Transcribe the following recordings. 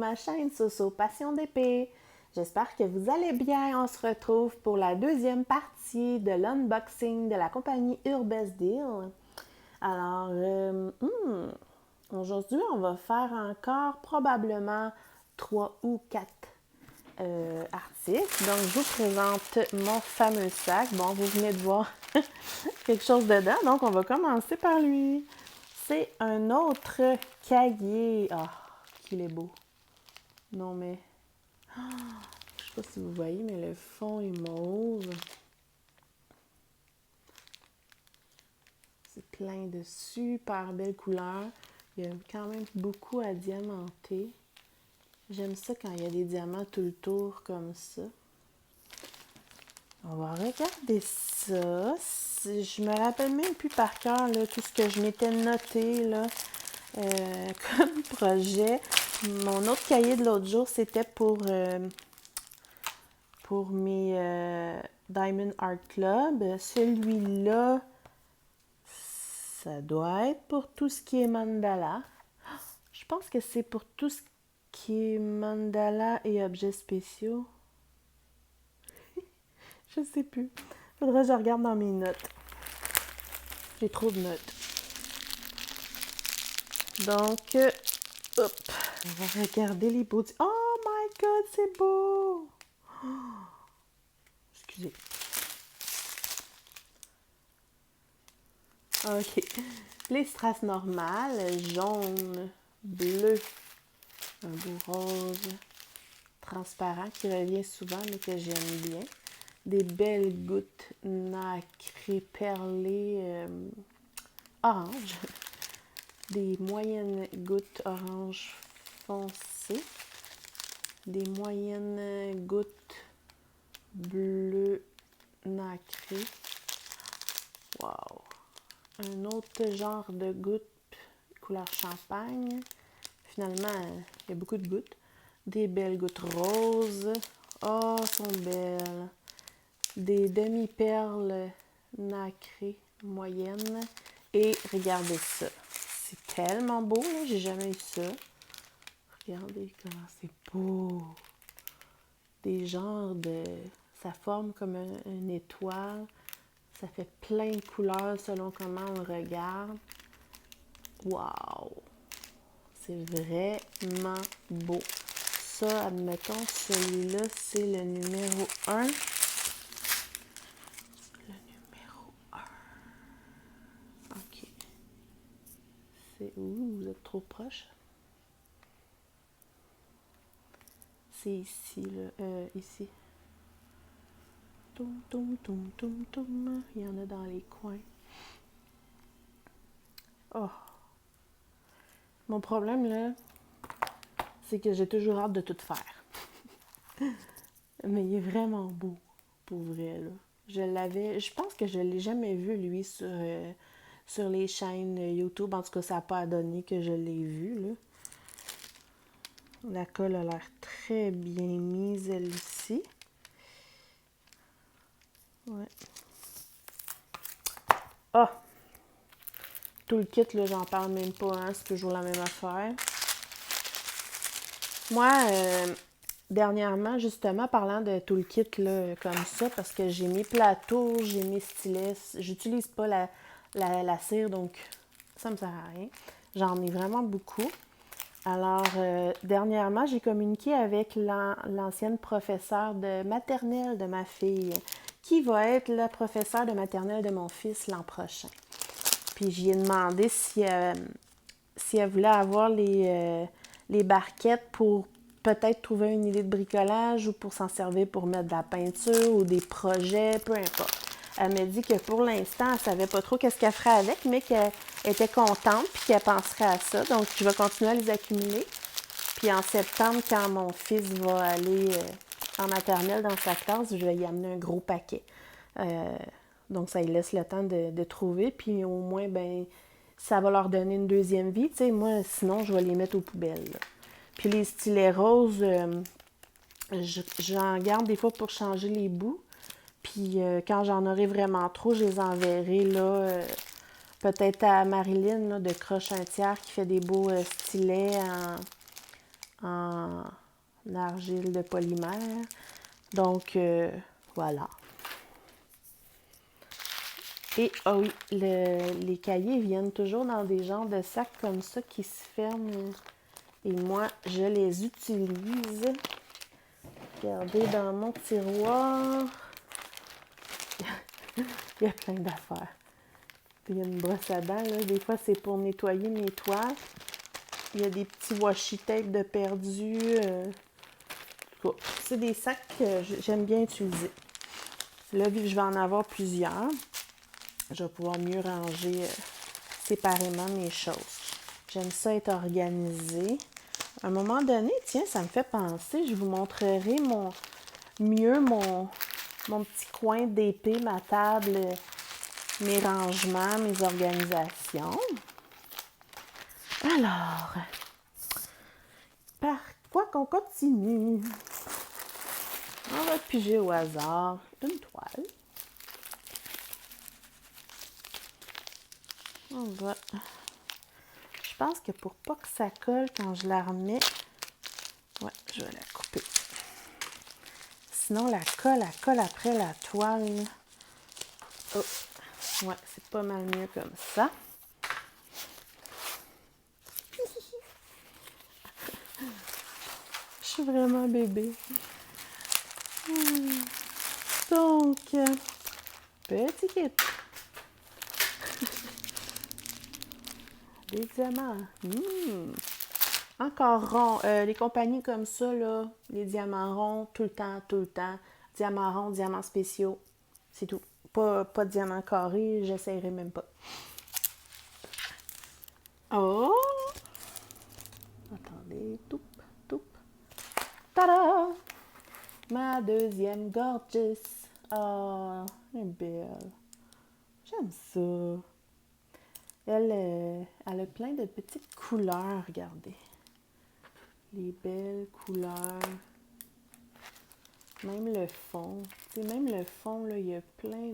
ma chaîne Soso Passion d'épée. J'espère que vous allez bien. On se retrouve pour la deuxième partie de l'unboxing de la compagnie Urbest Deal. Alors, aujourd'hui, on va faire encore probablement 3 ou 4 articles. Donc, je vous présente mon fameux sac. Bon, vous venez de voir quelque chose dedans, donc on va commencer par lui. C'est un autre cahier. Ah, qu'il est beau. Non, mais... je sais pas si vous voyez, mais le fond est mauve. C'est plein de super belles couleurs. Il y a quand même beaucoup à diamanter. J'aime ça quand il y a des diamants tout le tour comme ça. On va regarder ça. Je me rappelle même plus par cœur là, tout ce que je m'étais noté là, comme projet. Mon autre cahier de l'autre jour, c'était pour mes Diamond Art Club. Celui-là, ça doit être pour tout ce qui est mandala. Je pense que c'est pour tout ce qui est mandala et objets spéciaux. Je sais plus. Faudrait que je regarde dans mes notes. J'ai trop de notes. Donc, hop, on va regarder les beaux... Oh my God, c'est beau! Oh, excusez. OK. Les strass normales, jaune, bleu, un beau rose, transparent qui revient souvent mais que j'aime bien. Des belles gouttes nacrées perlées orange. Des moyennes gouttes orange foncé. Des moyennes gouttes bleu nacré. Wow! Un autre genre de gouttes couleur champagne. Finalement, il y a beaucoup de gouttes. Des belles gouttes roses. Oh, elles sont belles. Des demi-perles nacrées moyennes. Et regardez ça. C'est tellement beau, là. J'ai jamais eu ça. Regardez comment c'est beau. Des genres de... Ça forme comme une étoile. Ça fait plein de couleurs selon comment on regarde. Wow! C'est vraiment beau. Ça, admettons, celui-là, c'est le numéro 1. Le numéro 1. OK. C'est où? Vous êtes trop proche? C'est ici, là. Ici. Toum, toum, toum, toum, toum. Il y en a dans les coins. Oh! Mon problème, là, c'est que j'ai toujours hâte de tout faire. Mais il est vraiment beau, pour vrai, là. Je pense que je ne l'ai jamais vu, lui, sur les chaînes YouTube. En tout cas, ça n'a pas donné que je l'ai vu, là. La colle a l'air très bien mise, elle-ci. Ouais. Ah! Tout le kit, là, j'en parle même pas, hein. C'est toujours la même affaire. Moi, dernièrement, justement, parlant de tout le kit, là, comme ça, parce que j'ai mes plateaux, j'ai mes stylets, j'utilise pas la cire, donc ça me sert à rien. J'en ai vraiment beaucoup. Alors, dernièrement, j'ai communiqué avec l'ancienne professeure de maternelle de ma fille, qui va être la professeure de maternelle de mon fils l'an prochain. Puis, j'y ai demandé si elle voulait avoir les barquettes pour peut-être trouver une idée de bricolage ou pour s'en servir pour mettre de la peinture ou des projets, peu importe. Elle m'a dit que pour l'instant, elle ne savait pas trop qu'est-ce qu'elle ferait avec, mais qu'elle était contente puis qu'elle penserait à ça. Donc, je vais continuer à les accumuler. Puis en septembre, quand mon fils va aller en maternelle dans sa classe, je vais y amener un gros paquet. Donc, ça lui laisse le temps de trouver. Puis au moins, ben ça va leur donner une deuxième vie. Tu sais, moi, sinon, je vais les mettre aux poubelles, là. Puis les stylets roses, j'en garde des fois pour changer les bouts. Puis quand j'en aurai vraiment trop, je les enverrai là, peut-être à Marilyn là, de Croche un tiers qui fait des beaux stylets en argile de polymère. Donc, voilà. Et, ah oui, les cahiers viennent toujours dans des genres de sacs comme ça qui se ferment. Et moi, je les utilise. Regardez dans mon tiroir. Il y a plein d'affaires. Il y a une brosse à dents, là. Des fois, c'est pour nettoyer mes toiles. Il y a des petits washi tape de perdu. C'est des sacs que j'aime bien utiliser. Là, vu que je vais en avoir plusieurs, je vais pouvoir mieux ranger séparément mes choses. J'aime ça être organisée. À un moment donné, tiens, ça me fait penser, je vous montrerai mon petit coin d'épée, ma table, mes rangements, mes organisations. Alors, par quoi qu'on continue? On va piger au hasard une toile. On va... Je pense que pour pas que ça colle quand je la remets, ouais, je vais la couper. Sinon, elle colle après la toile. Oh, ouais, c'est pas mal mieux comme ça. Je suis vraiment bébé. Donc, petit kit. Des diamants. Encore rond. Les compagnies comme ça, là, les diamants ronds, tout le temps, tout le temps. Diamants ronds, diamants spéciaux. C'est tout. Pas de diamants carrés, j'essayerai même pas. Oh! Attendez, toup, toup. Tada! Ma deuxième Gorgeous. Oh, elle est belle. J'aime ça. Elle a plein de petites couleurs, regardez. Les belles couleurs. Même le fond. Tu sais, même le fond, là, il y a plein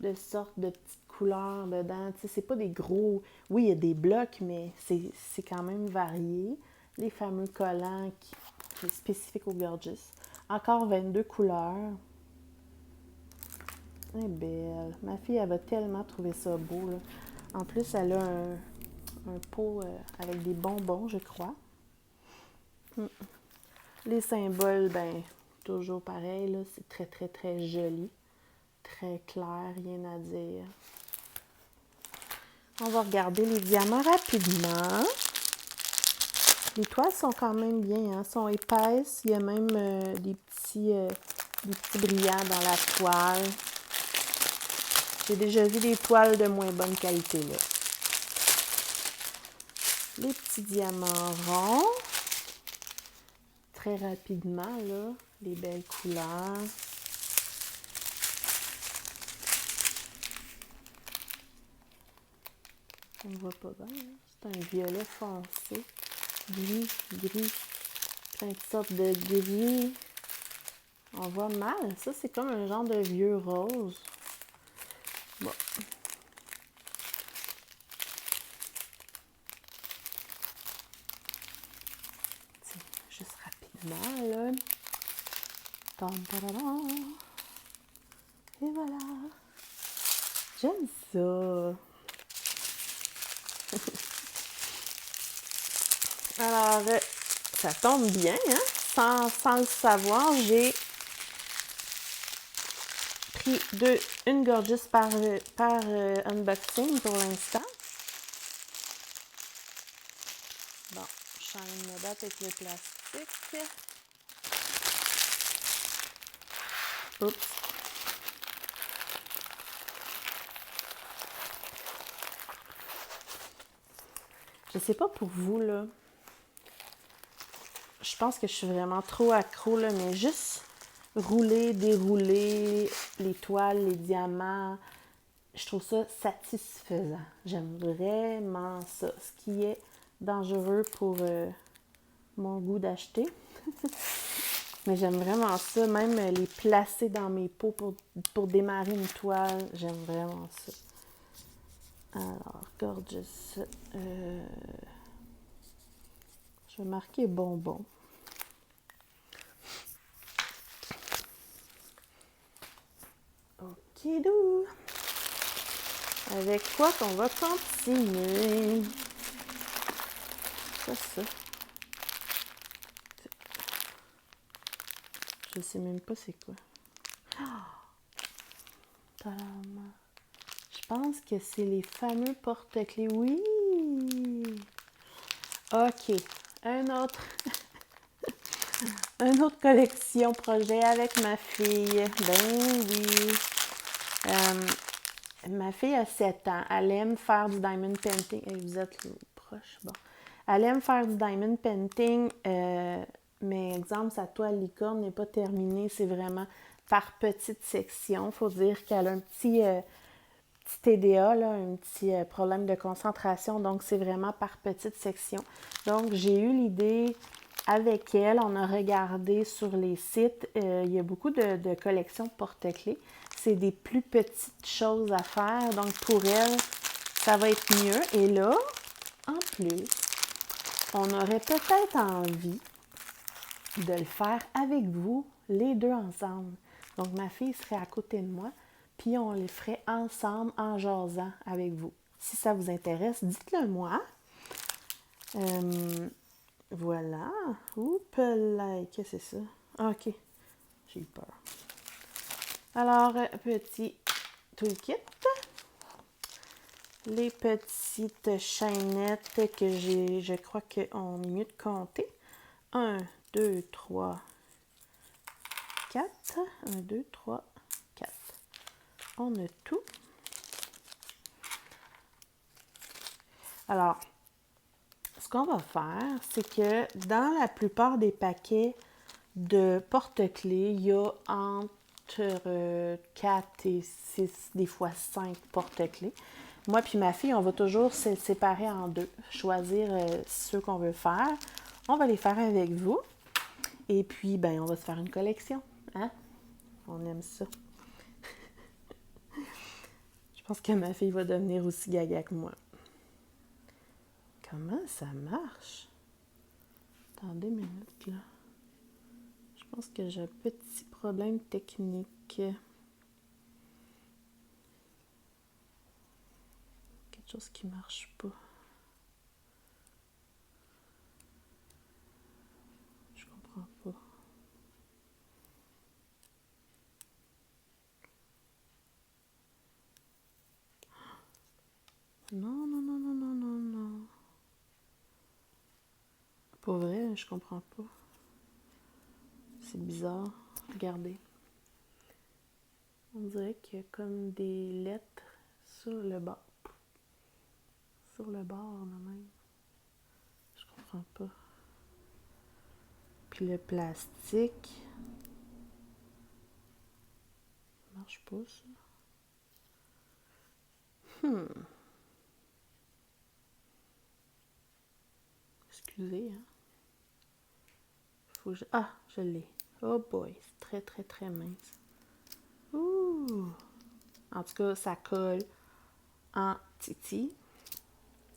de sortes de petites couleurs dedans. Tu sais, c'est pas des gros... Oui, il y a des blocs, mais c'est quand même varié. Les fameux collants qui est spécifique au Gorgeous. Encore 22 couleurs. Elle est belle. Ma fille, elle va tellement trouver ça beau, là. En plus, elle a un pot avec des bonbons, je crois. Les symboles, ben, toujours pareil, là. C'est très, très, très joli. Très clair, rien à dire. On va regarder les diamants rapidement. Les toiles sont quand même bien, hein, sont épaisses. Il y a même des petits brillants dans la toile. J'ai déjà vu des toiles de moins bonne qualité, là. Les petits diamants ronds. Très rapidement, là, les belles couleurs. On ne voit pas bien, hein? C'est un violet foncé. Gris, gris. Plein de sortes de gris. On voit mal. Ça, c'est comme un genre de vieux rose. Bon. Tiens, juste rapidement, là. Et voilà. J'aime ça. Alors, ça tombe bien, hein? Sans le savoir, j'ai pris une Gorgeous par unboxing pour l'instant. Bon, je change ma date avec le plastique. Oups. Je sais pas pour vous, là. Je pense que je suis vraiment trop accro, là, mais juste rouler, dérouler les toiles, les diamants, je trouve ça satisfaisant. J'aime vraiment ça. Ce qui est dangereux pour mon goût d'acheter. Mais j'aime vraiment ça. Même les placer dans mes pots pour démarrer une toile, j'aime vraiment ça. Alors, Gorgeous. Je Je vais marquer bonbon. Ok, d'où? Avec quoi qu'on va continuer? Ça. Je sais même pas c'est quoi. Tadam. Je pense que c'est les fameux porte-clés. Oui! Ok. Un autre collection projet avec ma fille. Ben oui. Ma fille a 7 ans. Elle aime faire du diamond painting. Et vous êtes proche. Bon. Elle aime faire du diamond painting. Mais exemple, sa toile licorne n'est pas terminée. C'est vraiment par petite section. Il faut dire qu'elle a un petit TDA, là, un petit problème de concentration. Donc, c'est vraiment par petite section. Donc, j'ai eu l'idée avec elle. On a regardé sur les sites. Il y a beaucoup de collections porte-clés. C'est des plus petites choses à faire. Donc, pour elle, ça va être mieux. Et là, en plus, on aurait peut-être envie de le faire avec vous, les deux ensemble. Donc, ma fille serait à côté de moi, puis on les ferait ensemble en jasant avec vous. Si ça vous intéresse, dites-le moi. Voilà. Oups là, qu'est-ce que c'est ça? OK. J'ai eu peur. Alors, petit toolkit. Les petites chaînettes que j'ai, je crois qu'on est mieux de compter. 1, 2, 3, 4. 1, 2, 3, 4. On a tout. Alors, ce qu'on va faire, c'est que dans la plupart des paquets de porte-clés, il y a entre 4 et 6, des fois 5 porte-clés. Moi puis ma fille, on va toujours se séparer en deux, choisir ceux qu'on veut faire. On va les faire avec vous. Et puis, ben, on va se faire une collection. Hein? On aime ça. Je pense que ma fille va devenir aussi gaga que moi. Comment ça marche? Attendez une minute, là. Je pense que j'ai un petit problème technique. Quelque chose qui marche pas. Je comprends pas. Non, non, non, non, non, non, non. Pour vrai, je comprends pas. C'est bizarre. Regardez. On dirait qu'il y a comme des lettres sur le bord. Sur le bord, là même. Je comprends pas. Puis le plastique. Ça marche pas, ça. Excusez, hein. Faut que je... Ah, je l'ai. Oh boy, c'est très, très, très mince. Ouh! En tout cas, ça colle en titi.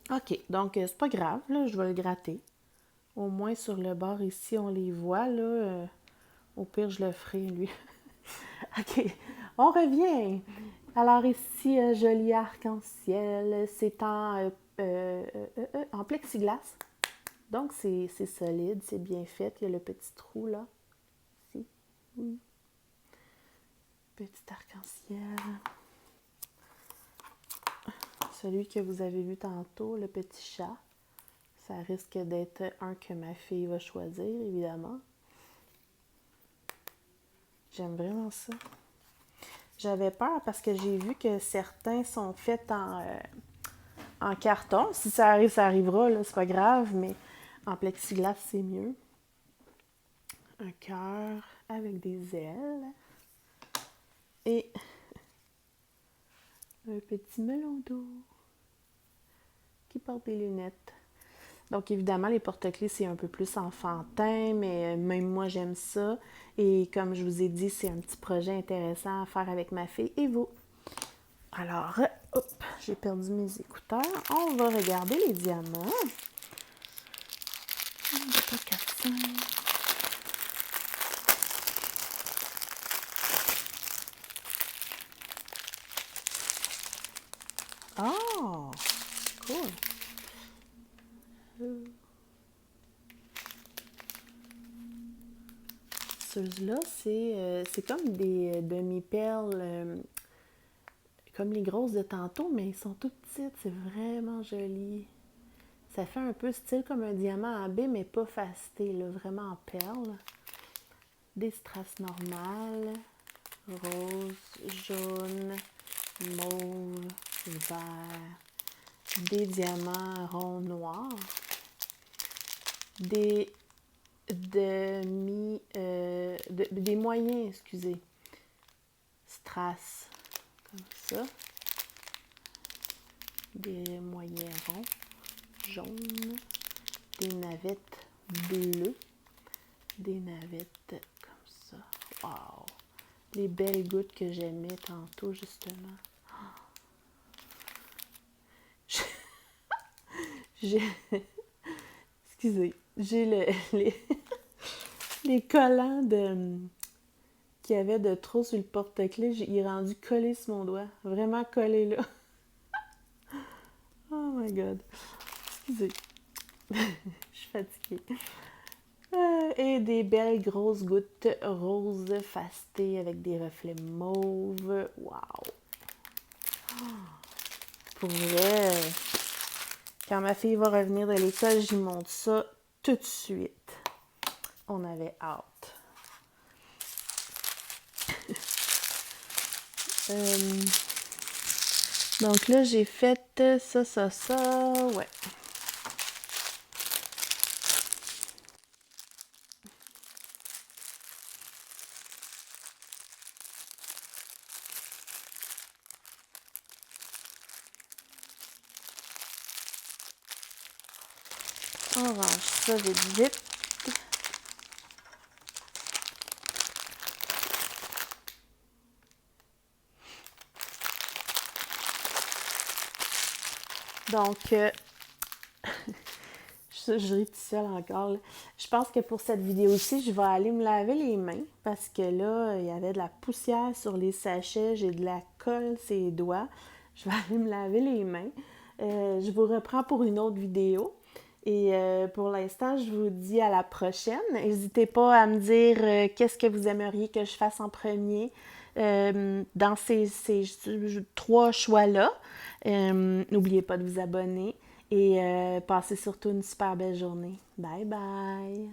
OK, donc c'est pas grave, là, je vais le gratter. Au moins sur le bord ici, on les voit, là. Au pire, je le ferai, lui. OK, on revient. Alors ici, joli arc-en-ciel. C'est en plexiglas. Donc, c'est solide, c'est bien fait. Il y a le petit trou, là. Ici. Petit arc-en-ciel. Celui que vous avez vu tantôt, le petit chat. Ça risque d'être un que ma fille va choisir, évidemment. J'aime vraiment ça. J'avais peur parce que j'ai vu que certains sont faits en carton. Si ça arrive, ça arrivera, là, c'est pas grave, mais en plexiglas, c'est mieux. Un cœur avec des ailes. Et un petit melon d'eau qui porte des lunettes. Donc, évidemment, les porte-clés, c'est un peu plus enfantin, mais même moi, j'aime ça. Et comme je vous ai dit, c'est un petit projet intéressant à faire avec ma fille et vous. Alors, hop, j'ai perdu mes écouteurs. On va regarder les diamants. pas 400. Oh, cool. Ceux-là, c'est comme des demi-perles, comme les grosses de tantôt, mais ils sont toutes petites. C'est vraiment joli. Ça fait un peu style comme un diamant en baie, mais pas faceté, là, vraiment en perles. Des strass normales, rose, jaune, mauve, vert, des diamants ronds noirs, des des moyens, excusez, strass, comme ça, des moyens ronds, jaunes, des navettes bleues, des navettes comme ça. Wow! Les belles gouttes que j'aimais tantôt, justement. J'ai... Excusez, j'ai les collants qu'il y avait de trop sur le porte-clés. Il est rendu collé sur mon doigt. Vraiment collé là. Oh my god. Excusez. Je suis fatiguée. Et des belles grosses gouttes roses facetées avec des reflets mauves. Wow! Pour vrai, quand ma fille va revenir de l'école, j'y montre ça tout de suite. On avait hâte. Donc là, j'ai fait ça. Ouais. On range ça vite. Donc, je ris tout seul encore. Là. Je pense que pour cette vidéo-ci, je vais aller me laver les mains parce que là, il y avait de la poussière sur les sachets, j'ai de la colle sur les doigts. Je vais aller me laver les mains. Je vous reprends pour une autre vidéo. Et pour l'instant, je vous dis à la prochaine. N'hésitez pas à me dire qu'est-ce que vous aimeriez que je fasse en premier dans ces trois choix-là. N'oubliez pas de vous abonner et passez surtout une super belle journée. Bye bye!